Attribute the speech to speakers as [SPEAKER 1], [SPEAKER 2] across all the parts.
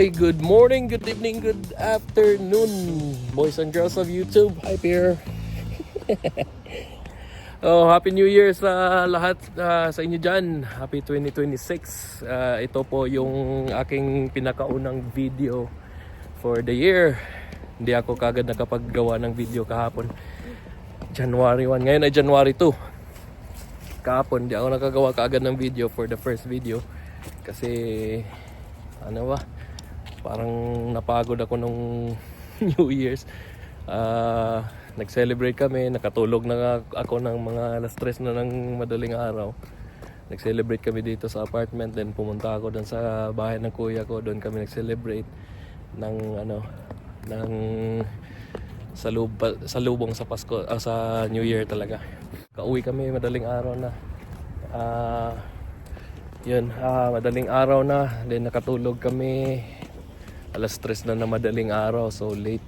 [SPEAKER 1] Hi, good morning, good evening, good afternoon, boys and girls of YouTube. Hi, Pierre. Oh, Happy New Year sa lahat sa inyo dyan. Happy 2026. Ito po yung aking pinakaunang video for the year. Hindi ako kagad nakapaggawa ng video kahapon. January 1. Ngayon ay January 2. Kahapon, hindi ako nakagawa kaagad ng video for the first video. Kasi, ano ba? Parang napagod ako nung New Year's. Nag-celebrate kami, nakatulog na ako ng mga alas 3 na ng madaling araw. Nag-celebrate kami dito sa apartment, then pumunta ako doon sa bahay ng kuya ko. Doon kami nag-celebrate ng salubong sa Pasko, sa New Year talaga. Kauwi kami madaling araw na. Madaling araw na, then nakatulog kami alas 3 na madaling araw, so late.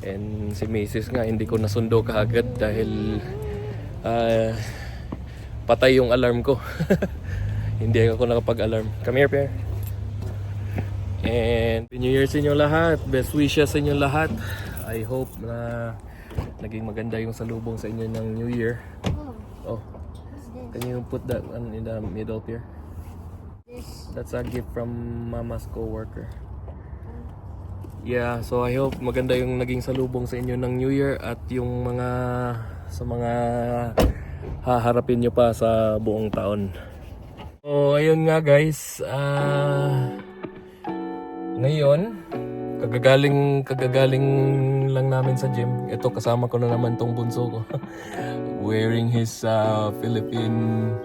[SPEAKER 1] And si Mrs. nga hindi ko nasundo kaagad dahil patay yung alarm ko. Hindi ako nakapag-alarm. Come here, Pierre. And New Year sa inyo lahat. Best wishes sa inyo lahat. I hope na naging maganda yung salubong sa inyo ng New Year. Oh, can you put that one in the middle, Pierre? That's a gift from Mama's co-worker. Yeah, so I hope maganda yung naging salubong sa inyo ng New Year at yung mga haharapin nyo pa sa buong taon. So ayun nga guys, ngayon kagagaling lang namin sa gym. Ito, kasama ko na naman tong bunso ko. Wearing his Philippine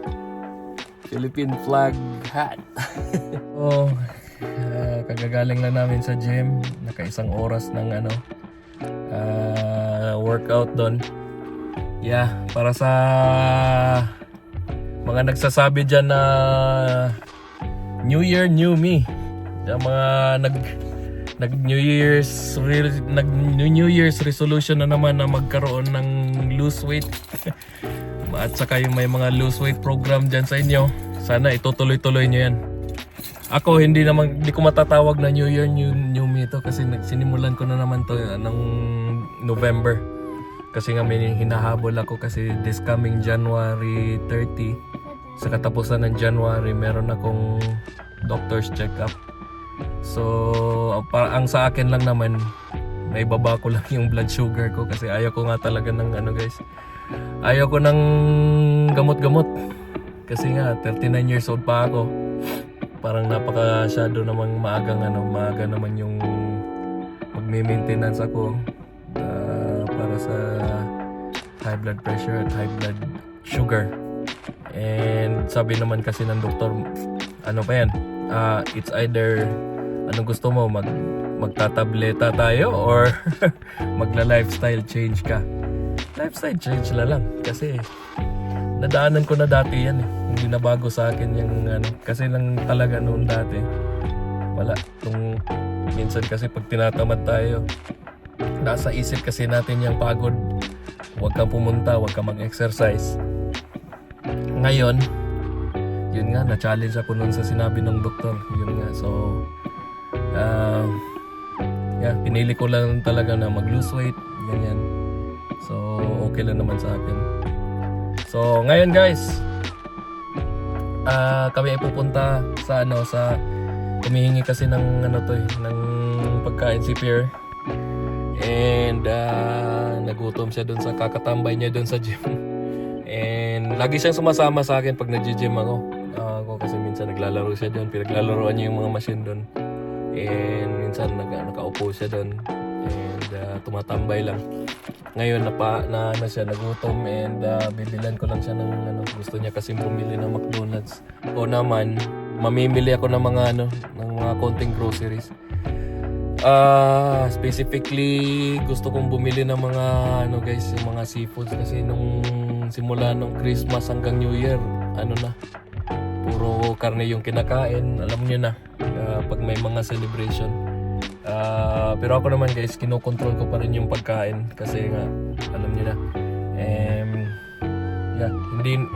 [SPEAKER 1] flag hat. Oh, kagagaling lang namin sa gym. Naka-isang oras ng workout doon. Yeah, para sa mga nagsasabi dyan na New Year, New Me. Yung mga New Year's resolution na naman na magkaroon ng lose weight. At saka yung may mga lose weight program dyan sa inyo, sana itutuloy-tuloy nyo yan. Ako hindi ko matatawag na New Year, New Me to kasi sinimulan ko na naman to ng November. Kasi nga may hinahabol ako kasi this coming January 30, sa katapusan ng January, meron akong doctor's check-up. So, ang sa akin lang naman, may baba ko lang yung blood sugar ko kasi ayaw ko nga talaga ng guys. Ayaw ko ng gamot-gamot. Kasi nga 39 years old pa ako. Parang napakasyado namang maaga naman yung magme-maintenance ako para sa high blood pressure at high blood sugar. And sabi naman kasi ng doktor, it's either anong gusto mo, magtatableta tayo or magla-lifestyle change ka. Lifestyle change na lang kasi nadaanan ko na dati yan eh. Hindi na bago sa akin yung kasi lang talaga noon dati. Wala. Minsan kasi pag tinatamad tayo, nasa isip kasi natin yung pagod. Huwag kang pumunta, huwag kang mag-exercise. Ngayon, yun nga, na-challenge ako noon sa sinabi ng doktor. Yun nga, so pinili ko lang talaga na mag-lose weight, ganyan. So, okay lang naman sa akin. So, ngayon guys, kami ay pupunta sa humihingi kasi ng ng pagkain si Pierre. And nagutom siya doon sa kakatambay niya doon sa gym. And lagi siyang sumasama sa akin pag nag-gym ako. Kasi minsan naglalaro siya doon, pinaglalaroan niya yung mga machine doon. And minsan nakaupo siya doon and tumatambay lang. Ngayon siya nagutom and bibilan ko lang siya ng gusto niya kasi bumili ng McDonald's. O naman mamimili ako ng mga ng konting groceries. Specifically gusto kong bumili ng mga guys, yung mga seafoods kasi nung simula nung Christmas hanggang New Year, puro karne yung kinakain, alam niyo na, pag may mga celebration. Pero ako naman guys, kinokontrol ko pa rin yung pagkain kasi nga, alam niyo na.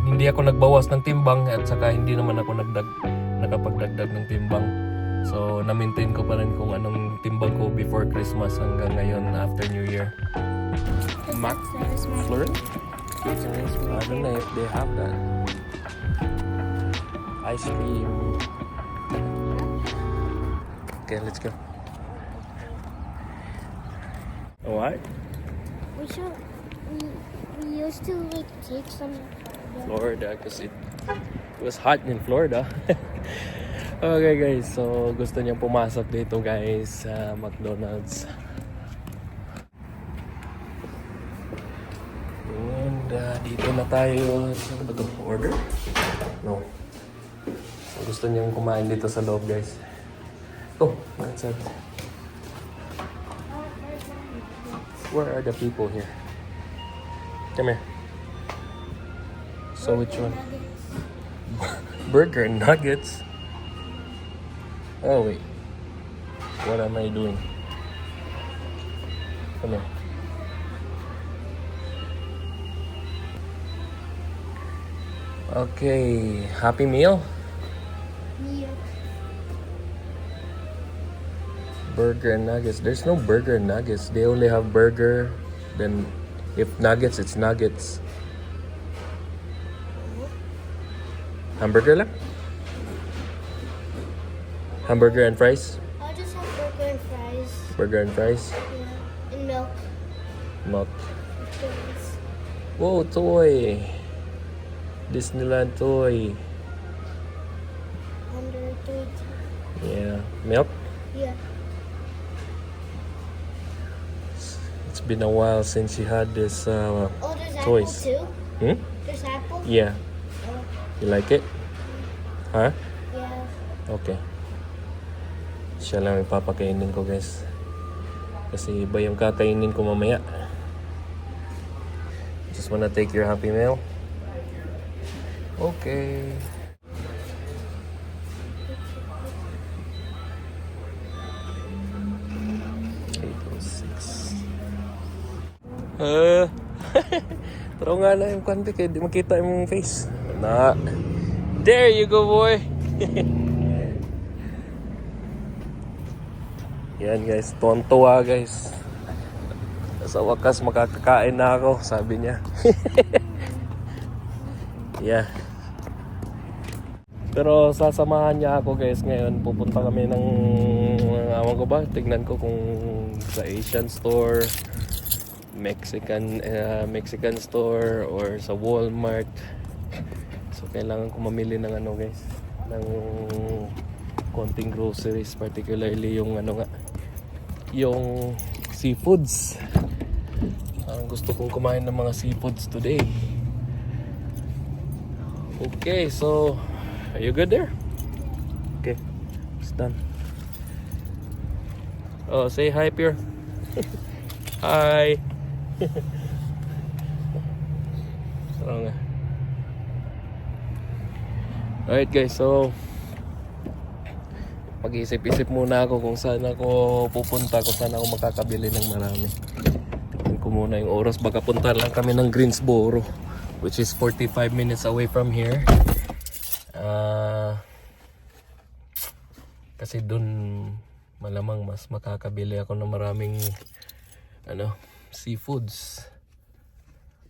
[SPEAKER 1] Hindi ako nagbawas ng timbang at saka hindi naman ako nakapagdagdag ng timbang. So, na-maintain ko pa rin kung anong timbang ko before Christmas hanggang ngayon after New Year. Mac Flurry? I don't know if they have that. Ice cream. Okay, let's go. What?
[SPEAKER 2] We used to like take some.
[SPEAKER 1] Florida, because it was hot in Florida. Okay guys, so gusto niya pumasok dito guys sa McDonald's. And dito na tayo. Saan ba ito? Order? No. So, gusto niyang kumain dito sa loob guys. Oh, that's it. Where are the people here? Come here. So which one? Burger and nuggets? Oh wait. What am I doing? Come here. Okay, Happy Meal?
[SPEAKER 2] Yeah.
[SPEAKER 1] Burger and nuggets. There's no burger and nuggets. They only have burger. Then if nuggets, it's nuggets. Hamburger lang? Hamburger and fries?
[SPEAKER 2] I'll just have burger and fries.
[SPEAKER 1] Burger and fries?
[SPEAKER 2] Yeah. And milk.
[SPEAKER 1] Milk.
[SPEAKER 2] Please.
[SPEAKER 1] Whoa, toy. Disneyland toy.
[SPEAKER 2] 130.
[SPEAKER 1] Yeah. Milk?
[SPEAKER 2] Yeah.
[SPEAKER 1] It's been a while since you had this
[SPEAKER 2] Oh, there's
[SPEAKER 1] toys.
[SPEAKER 2] apple too?
[SPEAKER 1] Hmm?
[SPEAKER 2] There's apple?
[SPEAKER 1] Yeah.
[SPEAKER 2] Oh,
[SPEAKER 1] You like it? Huh?
[SPEAKER 2] yeah.
[SPEAKER 1] Okay. Siya lang ipapakainin ko guys. Kasi iba yung kakainin ko mamaya. Just wanna take your Happy Meal? Okay. Pero nga na yung kante kaya di makita yung face. Na. There you go, boy. Yan guys, tuwan-tuwa guys. Sa wakas makakakain na ako, sabi niya. Yeah. Pero sasamahan niya ako guys ngayon. Pupunta kami ng awan ko ba? Tignan ko kung sa Asian store, Mexican store or sa Walmart. So kailangan ko mamili ng ano guys, ng konting groceries, particularly yung ano nga, yung seafoods. Gusto kong kumain ng mga seafoods today. Okay, so are you good there? Okay, it's done. Oh, say hi, Pierre. Hi. Sarang nga. Alright guys, so mag-isip-isip muna ako kung saan ako pupunta, kung saan ako makakabili ng marami. Tingnan ko muna yung oras, baka punta lang kami ng Greensboro, which is 45 minutes away from here. Kasi dun malamang mas makakabili ako ng maraming seafoods.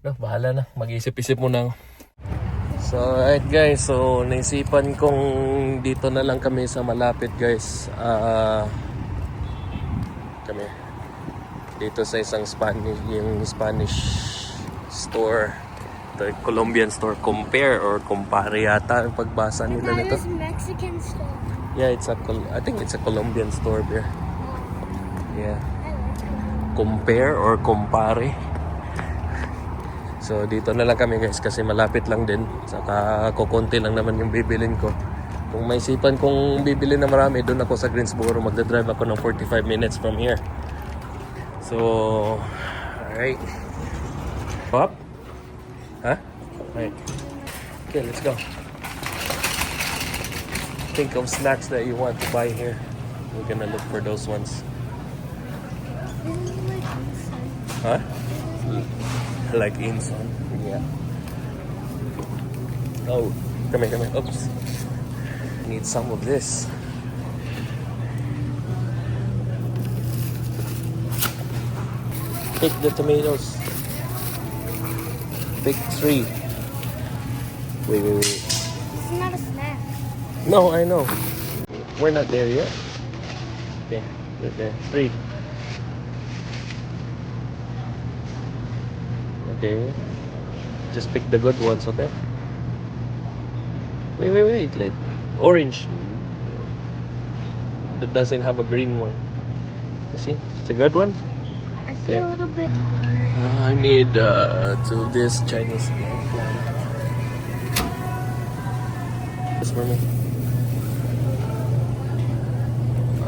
[SPEAKER 1] No, bahala na, mag-isip-isip muna ako. So alright guys, so naisipan kong dito na lang kami sa malapit guys. Kami dito sa isang Spanish store, the Colombian store, Compare or Compare yata ang pagbasa nila nito.
[SPEAKER 2] That is Mexican store.
[SPEAKER 1] Yeah, I think it's a Colombian store there. Yeah. Compare or Compare. So dito na lang kami guys kasi malapit lang din. Saka kukunti lang naman yung bibilin ko. Kung may isipan kong bibili na marami, doon ako sa Greensboro. Magdadrive ako ng 45 minutes from here. So, alright. Pop? Huh? Alright. Okay, let's go. Think of snacks that you want to buy here. We're gonna look for those ones. Huh? Like Inson. Yeah. Oh, come here. Oops. Need some of this. Pick the tomatoes. Pick 3. Wait.
[SPEAKER 2] It's not a snack.
[SPEAKER 1] No, I know. We're not there yet. Okay, we're there. 3. Okay. Just pick the good ones, okay? Wait. Orange. That doesn't have a green one. You see? It's a good one.
[SPEAKER 2] I see a little bit.
[SPEAKER 1] I need to this Chinese plant. This for me.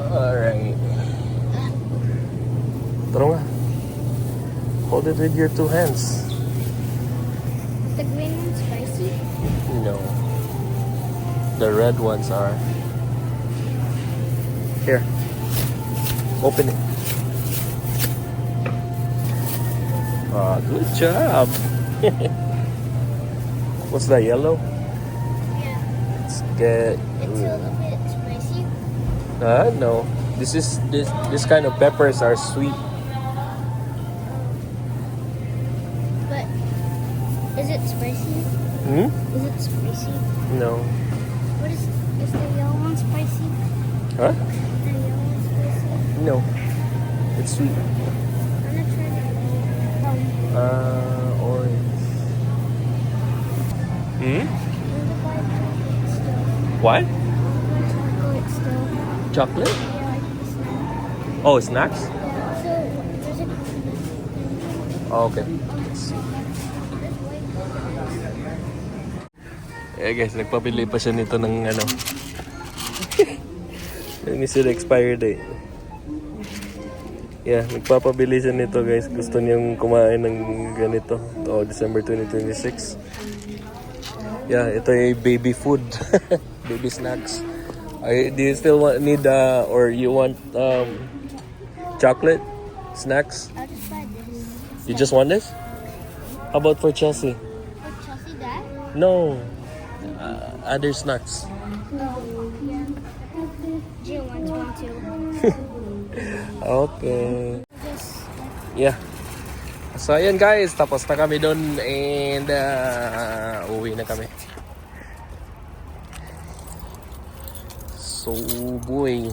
[SPEAKER 1] Alright. Tara nga. Hold it with your 2 hands.
[SPEAKER 2] The green one's spicy.
[SPEAKER 1] No. The red ones are. Here. Open it. Ah, good job. What's that, yellow?
[SPEAKER 2] Yeah.
[SPEAKER 1] Let's get.
[SPEAKER 2] It's a little bit spicy.
[SPEAKER 1] No. This kind of peppers are sweet.
[SPEAKER 2] But is it spicy?
[SPEAKER 1] Hmm?
[SPEAKER 2] Is it spicy?
[SPEAKER 1] No.
[SPEAKER 2] What is the yellow one spicy?
[SPEAKER 1] Huh?
[SPEAKER 2] The yellow one spicy?
[SPEAKER 1] No. It's sweet.
[SPEAKER 2] I'm gonna try the
[SPEAKER 1] Orange. Hmm?
[SPEAKER 2] What?
[SPEAKER 1] What?
[SPEAKER 2] Chocolate still.
[SPEAKER 1] Chocolate?
[SPEAKER 2] Yeah, like the snack.
[SPEAKER 1] Oh, snacks?
[SPEAKER 2] Yeah, so there's a
[SPEAKER 1] Oh, okay. Let's see.
[SPEAKER 2] there's white coconut.
[SPEAKER 1] Eh guys, nagpapili pa siya nito ng ano. Yung isa na expire date. Yeah, nagpapabili siya nito guys. Gusto niyang kumain ng ganito. Oh, December 2026. Yeah, ito ay baby food. Baby snacks. Do you still need or you want chocolate snacks?
[SPEAKER 2] I'll just buy this.
[SPEAKER 1] You just want this? How about for Chelsea?
[SPEAKER 2] For Chelsea, that?
[SPEAKER 1] No. Other snacks.
[SPEAKER 2] Oh, yeah. Jill wants one too.
[SPEAKER 1] Okay.
[SPEAKER 2] Just
[SPEAKER 1] Yeah. So ayan guys, tapos na kami doon and uwi na kami. So boy.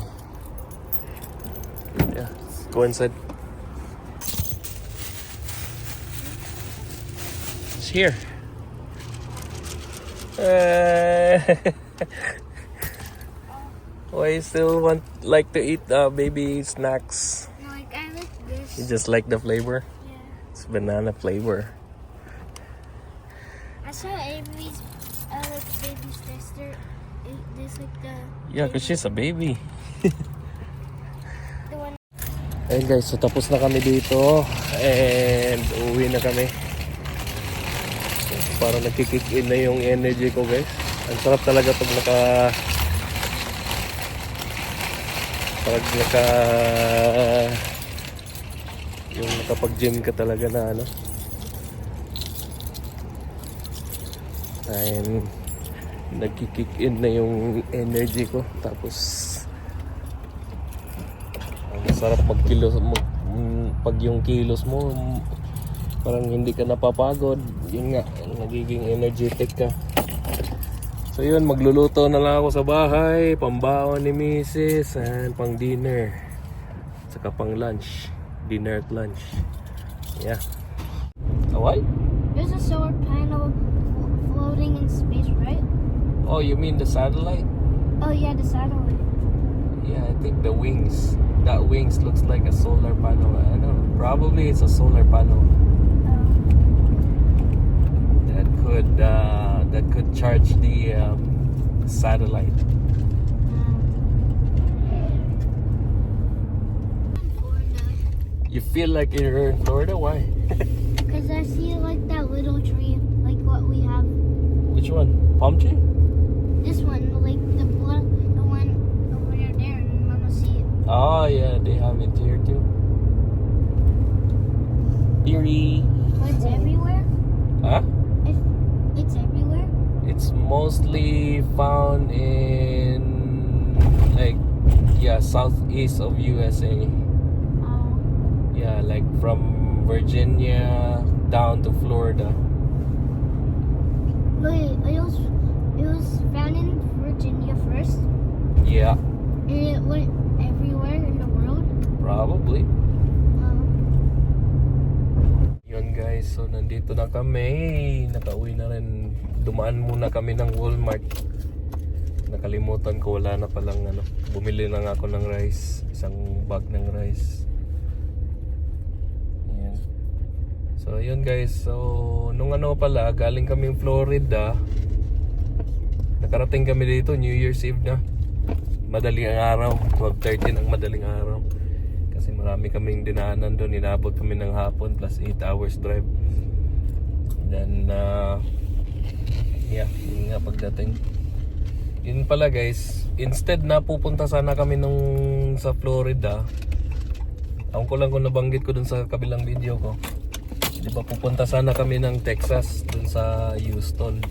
[SPEAKER 1] Yeah, go inside. It's here. Why you still like to eat baby snacks?
[SPEAKER 2] like I like this.
[SPEAKER 1] You just like the flavor?
[SPEAKER 2] Yeah.
[SPEAKER 1] It's banana flavor.
[SPEAKER 2] I saw Avery's like baby sister ate this like the
[SPEAKER 1] Yeah, cause she's a baby.
[SPEAKER 2] the one.
[SPEAKER 1] Ayun guys, so tapos na kami dito and uwi na kami. Para nagkikick in na yung energy ko guys. Ang sarap talaga pag yung nakapag-gym ka talaga na ano. And nagkikick in na yung energy ko. Tapos ang masarap pag yung kilos mo parang hindi ka napapagod. Yun nga, nagiging energetic ka. So yun, magluluto na lang ako sa bahay, pambaon ni Mrs. and pang dinner. Saka pang lunch. Dinner at lunch. Yeah. What?
[SPEAKER 2] There's a solar panel floating in space, right?
[SPEAKER 1] Oh, you mean the satellite?
[SPEAKER 2] Oh yeah, the satellite.
[SPEAKER 1] Yeah, I think the wings. That wings looks like a solar panel. I don't know. Probably it's a solar panel. That could charge the satellite. You feel like you're in Florida? Why?
[SPEAKER 2] Because I see like that little tree, like what we have.
[SPEAKER 1] Which one? Palm tree?
[SPEAKER 2] This one, like the one over there, and Mama see it.
[SPEAKER 1] Oh yeah, they have it here too. Eerie.
[SPEAKER 2] But it's everywhere.
[SPEAKER 1] Huh?
[SPEAKER 2] It's everywhere.
[SPEAKER 1] It's mostly found in southeast of USA.
[SPEAKER 2] Oh.
[SPEAKER 1] Yeah, like from Virginia down to Florida.
[SPEAKER 2] Wait, it was found in Virginia first,
[SPEAKER 1] Yeah,
[SPEAKER 2] and it went everywhere in the world.
[SPEAKER 1] probably.
[SPEAKER 2] Um,
[SPEAKER 1] Yun guys, so nandito na kami. Nakauwi na rin. Dumaan muna kami ng Walmart. Nakalimutan ko, wala na palang ano. Bumili lang ako ng rice. Isang bag ng rice. Ayan. So yun guys, so nung ano pala, galing kaming Florida. Nakarating kami dito, New Year's Eve na. Madaling araw, 12:13 ang madaling araw. Kasi marami kaming dinaanan doon, inabot kami ng hapon plus 8 hours drive. Then yeah, yun nga pagdating. Yun pala guys, instead na pupunta sana kami nung sa Florida. Ako ko lang kung nabanggit ko dun sa kabilang video ko. Di ba pupunta sana kami ng Texas dun sa Houston.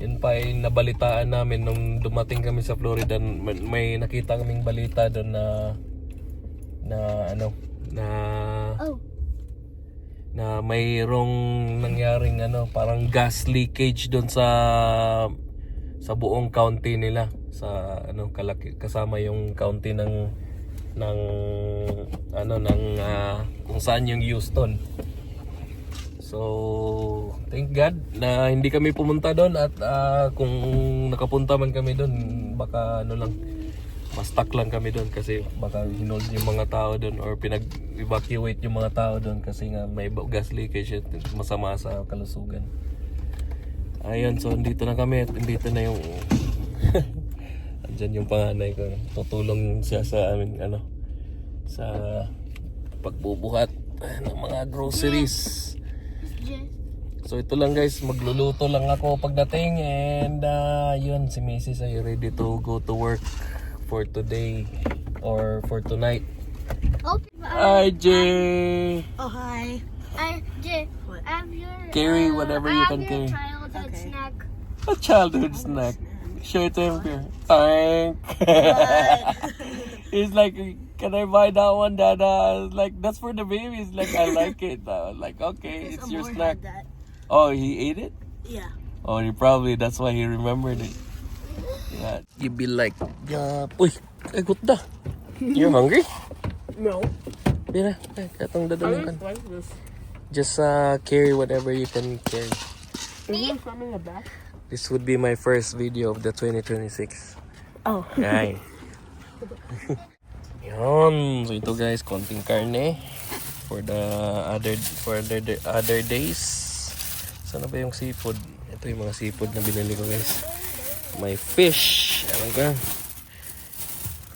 [SPEAKER 1] Yun pa ay nabalitaan namin nung dumating kami sa Florida. May nakita kaming balita doon na mayroong nangyaring parang gas leakage doon sa buong county nila, sa kasama yung county ng kung saan yung Houston. So thank God na hindi kami pumunta doon, at kung nakapunta man kami doon, baka ma-stuck lang kami doon kasi baka hinold yung mga tao doon or pinag-evacuate yung mga tao doon kasi nga may gas leakage at masama sa kalusugan. Ayun, so dito na kami at dito na yung andyan yung panganay ko. Tutulong siya sa amin sa pagbubuhat ng mga groceries. So ito lang guys, magluluto lang ako pagdating, and yun, si Mrs. ay ready to go to work for today or for tonight. Hi Jay!
[SPEAKER 3] Oh, hi.
[SPEAKER 2] Jay, I have your
[SPEAKER 1] Carry whatever you can carry.
[SPEAKER 2] childhood
[SPEAKER 3] Okay.
[SPEAKER 2] snack.
[SPEAKER 1] A childhood snack. Show it to him here. Thank. He's like, can I buy that one, Dada? Like, that's for the babies. Like, I like it. I was like, okay, it's your snack.
[SPEAKER 3] That.
[SPEAKER 1] Oh, he ate it?
[SPEAKER 3] Yeah.
[SPEAKER 1] Oh, that's why he remembered it. Yeah. You'd be like, uy, agot da. You're hungry?
[SPEAKER 3] No.
[SPEAKER 1] Mira, katong dadalhin ka.
[SPEAKER 3] like this.
[SPEAKER 1] Just carry whatever you can carry.
[SPEAKER 3] Is there in the back?
[SPEAKER 1] This would be my first video of the 2026.
[SPEAKER 3] Oh.
[SPEAKER 1] Yay. Yun. So ito guys, konting karne for the other days. Sana ba yung seafood? Ito yung mga seafood na binili ko guys. May fish. Alam ka?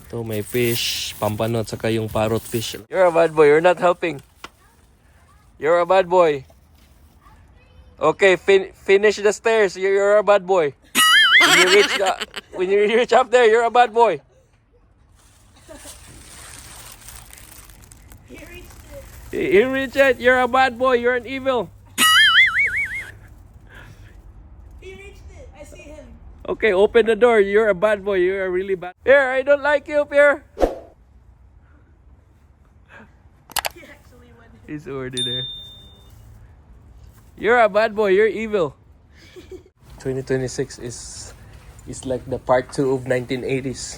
[SPEAKER 1] Ito may fish, pampano, at saka yung parrot fish. You're a bad boy. You're not helping. You're a bad boy. Okay, finish the stairs. You're a bad boy. When you reach up there, you're a bad boy. He reached it. You're a bad boy. You're an evil.
[SPEAKER 3] He reached it. I see him.
[SPEAKER 1] Okay, open the door. You're a bad boy. You're a really bad. Pierre, I don't like you, Pierre.
[SPEAKER 3] He actually went.
[SPEAKER 1] He's already there. You're a bad boy. You're evil. 2026 is like the part 2 of 1980s.